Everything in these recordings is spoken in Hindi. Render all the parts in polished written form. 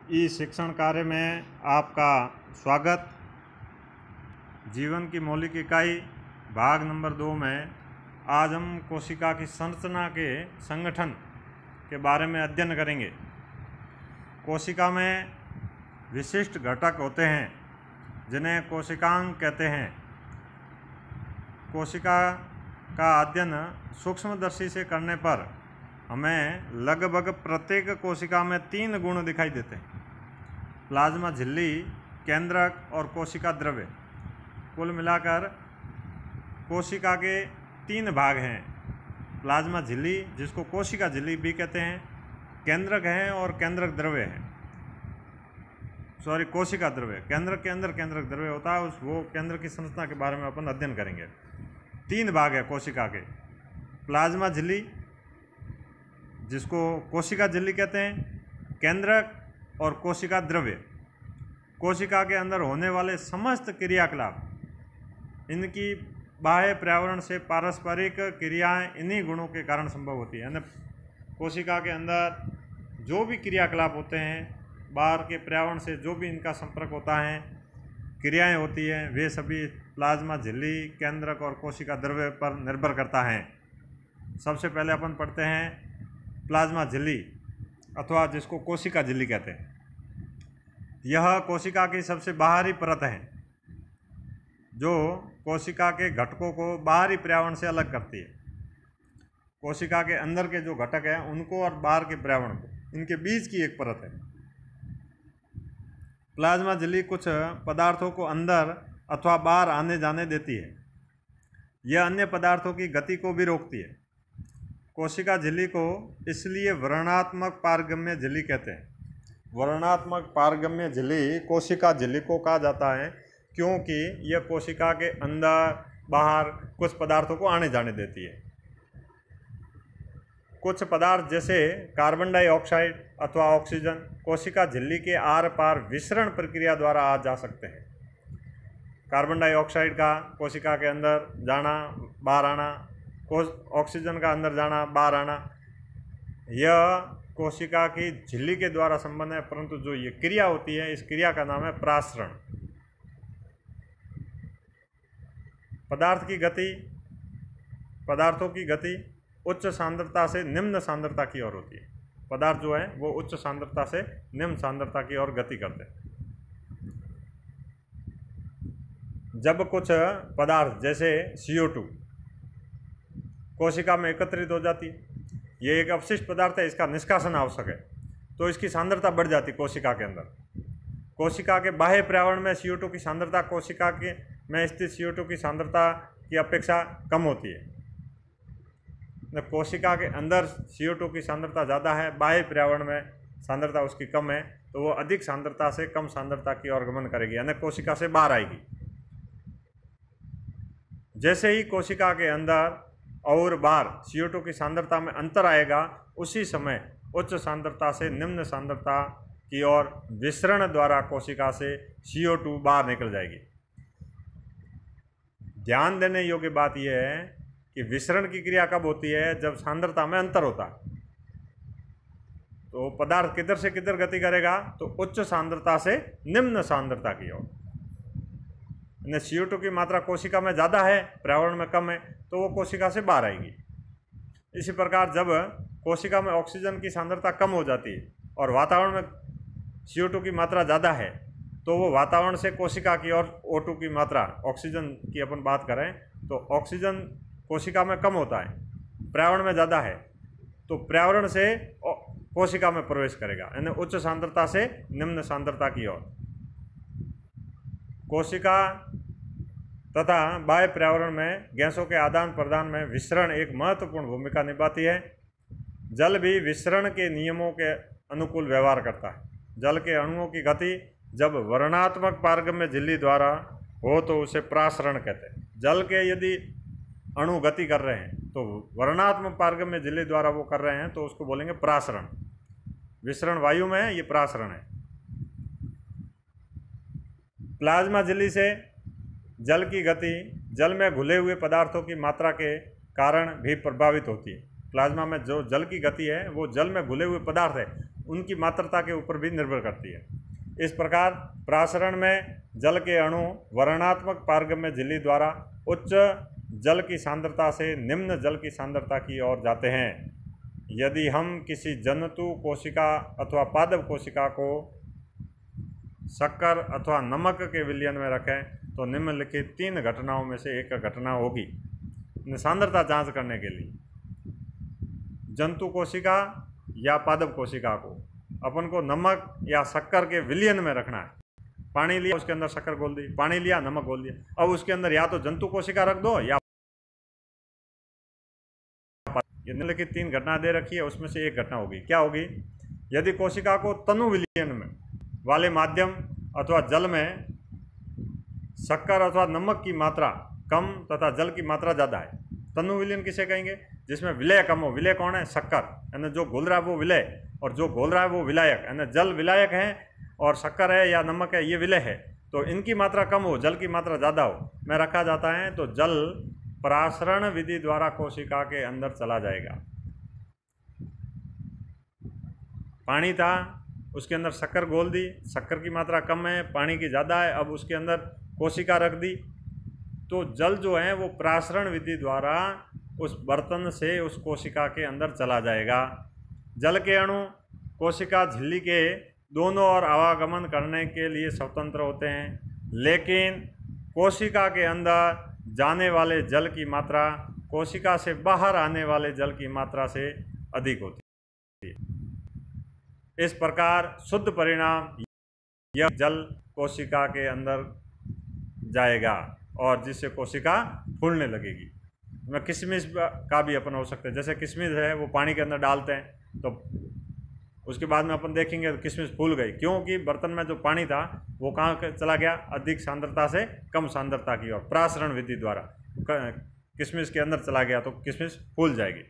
ई शिक्षण कार्य में आपका स्वागत। जीवन की मौलिक इकाई भाग नंबर 2 में आज हम कोशिका की संरचना के संगठन के बारे में अध्ययन करेंगे। कोशिका में विशिष्ट घटक होते हैं जिन्हें कोशिकांग कहते हैं। कोशिका का अध्ययन सूक्ष्मदर्शी से करने पर हमें लगभग प्रत्येक कोशिका में 3 गुण दिखाई देते हैं: प्लाज्मा झिल्ली, केंद्रक और कोशिका द्रव्य। कुल मिलाकर कोशिका के 3 भाग हैं: प्लाज्मा झिल्ली, जिसको कोशिका झिल्ली भी कहते हैं, केंद्रक है और केंद्रक द्रव्य है। कोशिका द्रव्य। केंद्रक के अंदर केंद्रक द्रव्य होता है, वो केंद्र की संरचना के बारे में अपन अध्ययन करेंगे। 3 भाग है कोशिका के: प्लाज्मा झिल्ली, जिसको कोशिका झिल्ली कहते हैं, केंद्रक और कोशिका द्रव्य। कोशिका के अंदर होने वाले समस्त क्रियाकलाप, इनकी बाह्य पर्यावरण से पारस्परिक क्रियाएं इन्हीं गुणों के कारण संभव होती है। यानी कोशिका के अंदर जो भी क्रियाकलाप होते हैं, बाहर के पर्यावरण से जो भी इनका संपर्क होता है, क्रियाएं होती हैं, वे सभी प्लाज्मा झिल्ली, केंद्रक और कोशिका द्रव्य पर निर्भर करता है। सबसे पहले अपन पढ़ते हैं प्लाज्मा झिल्ली, अथवा जिसको कोशिका झिल्ली कहते हैं। यह कोशिका की सबसे बाहरी परत है जो कोशिका के घटकों को बाहरी पर्यावरण से अलग करती है। कोशिका के अंदर के जो घटक हैं उनको और बाहर के पर्यावरण को, इनके बीच की एक परत है। प्लाज्मा झिल्ली कुछ पदार्थों को अंदर अथवा बाहर आने जाने देती है। यह अन्य पदार्थों की गति को भी रोकती है। कोशिका झिल्ली को इसलिए वर्णनात्मक पारगम्य झिल्ली कहते हैं। वर्णनात्मक पारगम्य झिल्ली कोशिका झिल्ली को कहा जाता है क्योंकि यह कोशिका के अंदर बाहर कुछ पदार्थों को आने जाने देती है। कुछ पदार्थ जैसे कार्बन डाइऑक्साइड अथवा ऑक्सीजन कोशिका झिल्ली के आर पार विसरण प्रक्रिया द्वारा आ जा सकते हैं। कार्बन डाइऑक्साइड का कोशिका के अंदर जाना, बाहर आना, ऑक्सीजन का अंदर जाना, बाहर आना, यह कोशिका की झिल्ली के द्वारा संबंध है। परंतु जो ये क्रिया होती है, इस क्रिया का नाम है प्रासरण। पदार्थों की गति उच्च सांद्रता से निम्न सांद्रता की ओर होती है। पदार्थ जो है वो उच्च सांद्रता से निम्न सांद्रता की ओर गति करते हैं। जब कुछ पदार्थ जैसे CO2 कोशिका में एकत्रित हो जाती है, ये एक अपशिष्ट पदार्थ है, इसका निष्कासन आवश्यक है, तो इसकी सांद्रता बढ़ जाती है कोशिका के अंदर। कोशिका के बाह्य पर्यावरण में CO2 की सांद्रता कोशिका के में स्थित CO2 की सांद्रता की अपेक्षा कम होती है। कोशिका के अंदर CO2 की सांद्रता ज़्यादा है, बाह्य पर्यावरण में सांद्रता उसकी कम है, तो वो अधिक सांद्रता से कम सांद्रता की ओर गमन करेगी, यानी कोशिका से बाहर आएगी। जैसे ही कोशिका के अंदर और बाहर CO2 की सांद्रता में अंतर आएगा, उसी समय उच्च सांद्रता से निम्न सांद्रता की ओर विसरण द्वारा कोशिका से CO2 बाहर निकल जाएगी। ध्यान देने योग्य बात यह है कि विसरण की क्रिया कब होती है? जब सांद्रता में अंतर होता है। तो पदार्थ किधर से किधर गति करेगा? तो उच्च सांद्रता से निम्न सांद्रता की ओर। CO2 की मात्रा कोशिका में ज़्यादा है, पर्यावरण में कम है, तो वो कोशिका से बाहर आएगी। इसी प्रकार जब कोशिका में ऑक्सीजन की सांद्रता कम हो जाती है और वातावरण में CO2 की मात्रा ज़्यादा है, तो वो वातावरण से कोशिका की ओर O2 की मात्रा, ऑक्सीजन की अपन बात करें तो ऑक्सीजन कोशिका में कम होता है, पर्यावरण में ज़्यादा है, तो पर्यावरण से कोशिका में प्रवेश करेगा, यानी उच्च सांद्रता से निम्न सांद्रता की ओर। कोशिका तथा बाह्य पर्यावरण में गैसों के आदान प्रदान में विसरण एक महत्वपूर्ण भूमिका निभाती है। जल भी विसरण के नियमों के अनुकूल व्यवहार करता है। जल के अणुओं की गति जब वर्णनात्मक पारगम्य झिल्ली द्वारा हो तो उसे प्रासरण कहते हैं। जल के यदि अणु गति कर रहे हैं तो वर्णनात्मक पारगम्य झिल्ली द्वारा वो कर रहे हैं तो उसको बोलेंगे प्रासरण। विसरण वायु में है, ये प्रासरण है। प्लाज्मा झिल्ली से जल की गति जल में घुले हुए पदार्थों की मात्रा के कारण भी प्रभावित होती है। प्लाज्मा में जो जल की गति है वो जल में घुले हुए पदार्थ है उनकी मात्रता के ऊपर भी निर्भर करती है। इस प्रकार प्रासरण में जल के अणु वर्णनात्मक पारगम्य झिल्ली द्वारा उच्च जल की सांद्रता से निम्न जल की सांद्रता की ओर जाते हैं। यदि हम किसी जंतु कोशिका अथवा पादप कोशिका को शक्कर अथवा नमक के विलयन में रखें तो निम्नलिखित 3 घटनाओं में से एक घटना होगी। सांद्रता जांच करने के लिए जंतु कोशिका या पादप कोशिका को अपन को नमक या शक्कर के विलयन में रखना है। पानी लिया, उसके अंदर शक्कर घोल दी, पानी लिया, नमक घोल दिया। अब उसके अंदर या तो जंतु कोशिका रख दो या निम्नलिखित 3 घटना दे रखी है, उसमें से एक घटना होगी। क्या होगी? यदि कोशिका को तनु विलयन में वाले माध्यम अथवा जल में शक्कर अथवा नमक की मात्रा कम तथा जल की मात्रा ज़्यादा है। तनु विलयन किसे कहेंगे? जिसमें विलय कम हो। विलय कौन है? शक्कर, यानी जो घोल रहा है वो विलय, और जो घोल रहा है वो विलायक, यानी जल विलायक है और शक्कर है या नमक है ये विलय है। तो इनकी मात्रा कम हो, जल की मात्रा ज़्यादा हो, में रखा जाता है तो जल प्रासरण विधि द्वारा कोशिका के अंदर चला जाएगा। पानी था, उसके अंदर शक्कर घोल दी, शक्कर की मात्रा कम है, पानी की ज़्यादा है, अब उसके अंदर कोशिका रख दी तो जल जो है वो प्रासरण विधि द्वारा उस बर्तन से उस कोशिका के अंदर चला जाएगा। जल के अणु कोशिका झिल्ली के दोनों ओर आवागमन करने के लिए स्वतंत्र होते हैं, लेकिन कोशिका के अंदर जाने वाले जल की मात्रा कोशिका से बाहर आने वाले जल की मात्रा से अधिक होती है। इस प्रकार शुद्ध परिणाम यह जल कोशिका के अंदर जाएगा और जिससे कोशिका फूलने लगेगी। में किशमिश का भी अपन हो सकता है, जैसे किशमिश है वो पानी के अंदर डालते हैं तो उसके बाद में अपन देखेंगे तो किशमिश फूल गई, क्योंकि बर्तन में जो पानी था वो कहाँ चला गया? अधिक सांद्रता से कम सांद्रता की ओर प्रासरण विधि द्वारा किशमिश के अंदर चला गया तो किशमिश फूल जाएगी।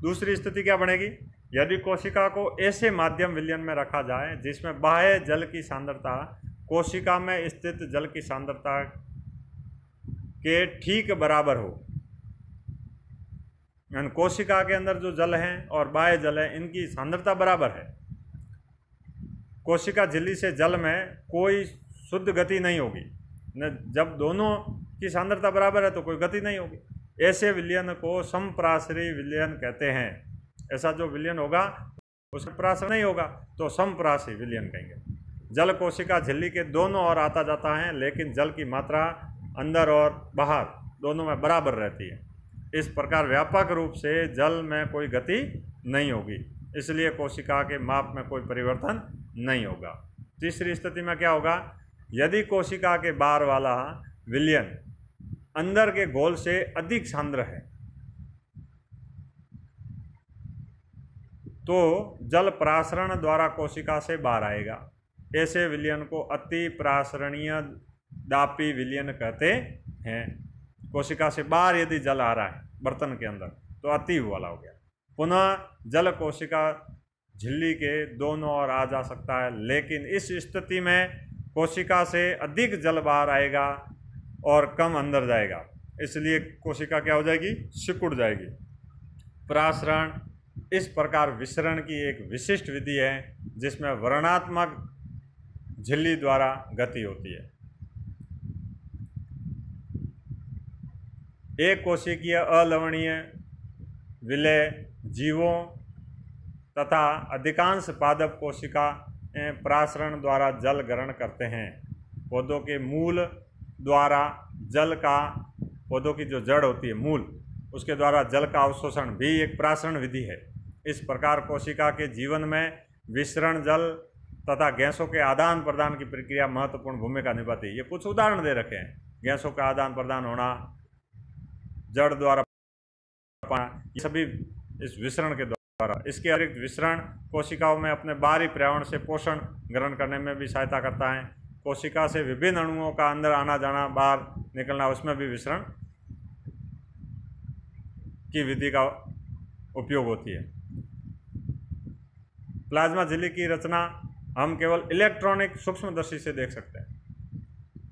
दूसरी स्थिति क्या बनेगी? यदि कोशिका को ऐसे माध्यम विलयन में रखा जाए जिसमें बाह्य जल की सांद्रता कोशिका में स्थित जल की सांद्रता के ठीक बराबर हो, यानी कोशिका के अंदर जो जल है और बाह्य जल है इनकी सांद्रता बराबर है। कोशिका झिल्ली से जल में कोई शुद्ध गति नहीं होगी, जब दोनों की सांद्रता बराबर है तो कोई गति नहीं होगी। ऐसे विलयन को समप्रासरी विलयन कहते हैं। ऐसा जो विलयन होगा उसमें प्रासरण नहीं होगा तो समप्रासी विलयन कहेंगे। जल कोशिका झिल्ली के दोनों ओर आता जाता है, लेकिन जल की मात्रा अंदर और बाहर दोनों में बराबर रहती है। इस प्रकार व्यापक रूप से जल में कोई गति नहीं होगी, इसलिए कोशिका के माप में कोई परिवर्तन नहीं होगा। तीसरी स्थिति में क्या होगा? यदि कोशिका के बाहर वाला विलयन अंदर के घोल से अधिक सांद्र है तो जल प्रासरण द्वारा कोशिका से बाहर आएगा। ऐसे विलयन को अति प्रासरणीय दापी विलयन कहते हैं। कोशिका से बाहर यदि जल आ रहा है बर्तन के अंदर तो अति वाला हो गया। पुनः जल कोशिका झिल्ली के दोनों ओर आ जा सकता है, लेकिन इस स्थिति में कोशिका से अधिक जल बाहर आएगा और कम अंदर जाएगा, इसलिए कोशिका क्या हो जाएगी? सिकुड़ जाएगी। प्रासरण इस प्रकार विसरण की एक विशिष्ट विधि है जिसमें वर्णनात्मक झिल्ली द्वारा गति होती है। एक कोशिकीय अलवणीय विलय जीवों तथा अधिकांश पादप कोशिका प्रासरण द्वारा जल ग्रहण करते हैं। पौधों के मूल द्वारा जल का, पौधों की जो जड़ होती है मूल, उसके द्वारा जल का अवशोषण भी एक प्रासरण विधि है। इस प्रकार कोशिका के जीवन में विसरण जल तथा गैसों के आदान प्रदान की प्रक्रिया महत्वपूर्ण भूमिका निभाती है। ये कुछ उदाहरण दे रखे हैं। गैसों का आदान प्रदान होना, जड़ द्वारा पाना, ये सभी इस विसरण के द्वारा। इसके अतिरिक्त विसरण कोशिकाओं में अपने बाहरी पर्यावरण से पोषण ग्रहण करने में भी सहायता करता है। कोशिका से विभिन्न अणुओं का अंदर आना जाना, बाहर निकलना, उसमें भी विसरण की विधि का उपयोग होती है। प्लाज्मा झिल्ली की रचना हम केवल इलेक्ट्रॉनिक सूक्ष्मदर्शी से देख सकते हैं।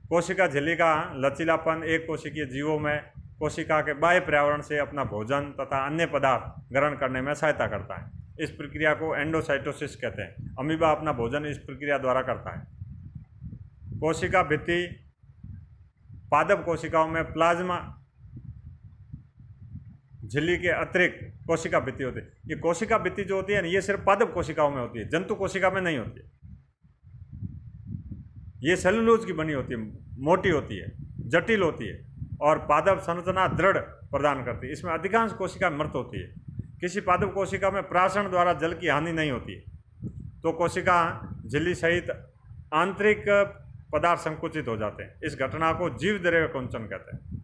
कोशिका झिल्ली का लचीलापन एक कोशिकीय जीवों में कोशिका के बाह्य पर्यावरण से अपना भोजन तथा अन्य पदार्थ ग्रहण करने में सहायता करता है। इस प्रक्रिया को एंडोसाइटोसिस कहते हैं। अमीबा अपना भोजन इस प्रक्रिया द्वारा करता है। कोशिका भित्ति पादप कोशिकाओं में प्लाज्मा झिल्ली के अतिरिक्त कोशिका भित्ति होती है। ये कोशिका भित्ति जो होती है ना, ये सिर्फ पादप कोशिकाओं में होती है, जंतु कोशिका में नहीं होती है। ये सेलुलोज की बनी होती है, मोटी होती है, जटिल होती है और पादप संरचना दृढ़ प्रदान करती है। इसमें अधिकांश कोशिका मृत होती है। किसी पादप कोशिका में प्राशन द्वारा जल की हानि नहीं होती है, तो कोशिका झिल्ली सहित आंतरिक पदार्थ संकुचित हो जाते हैं। इस घटना को जीवद्रव्य कुंचन कहते हैं।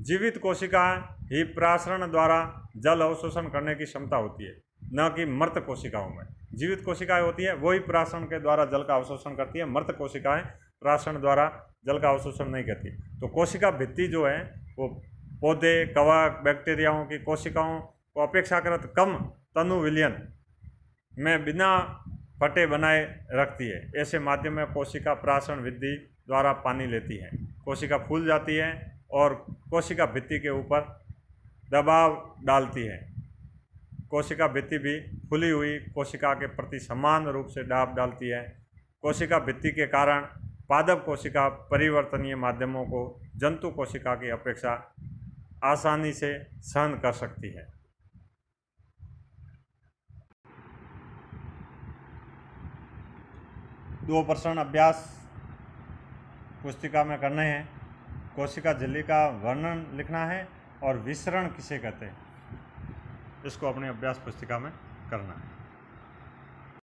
जीवित कोशिकाएं ही प्रासरण द्वारा जल अवशोषण करने की क्षमता होती है, न कि मृत कोशिकाओं में। जीवित कोशिकाएं होती है वही प्रासरण के द्वारा जल का अवशोषण करती है, मृत कोशिकाएं प्रासरण द्वारा जल का अवशोषण नहीं करती। तो कोशिका भित्ति जो है वो पौधे, कवक, बैक्टीरियाओं की कोशिकाओं को अपेक्षाकृत कम तनु विलयन में बिना फटे बनाए रखती है। ऐसे माध्यम में कोशिका प्रासरण विधि द्वारा पानी लेती है। कोशिका फूल जाती है और कोशिका भित्ति के ऊपर दबाव डालती है। कोशिका भित्ति भी फूली हुई कोशिका के प्रति समान रूप से दबाव डालती है। कोशिका भित्ति के कारण पादप कोशिका परिवर्तनीय माध्यमों को जंतु कोशिका की अपेक्षा आसानी से सहन कर सकती है। दो प्रश्न अभ्यास पुस्तिका में करने हैं। कोशिका झिल्ली का वर्णन लिखना है और विसरण किसे कहते हैं, इसको अपनी अभ्यास पुस्तिका में करना है।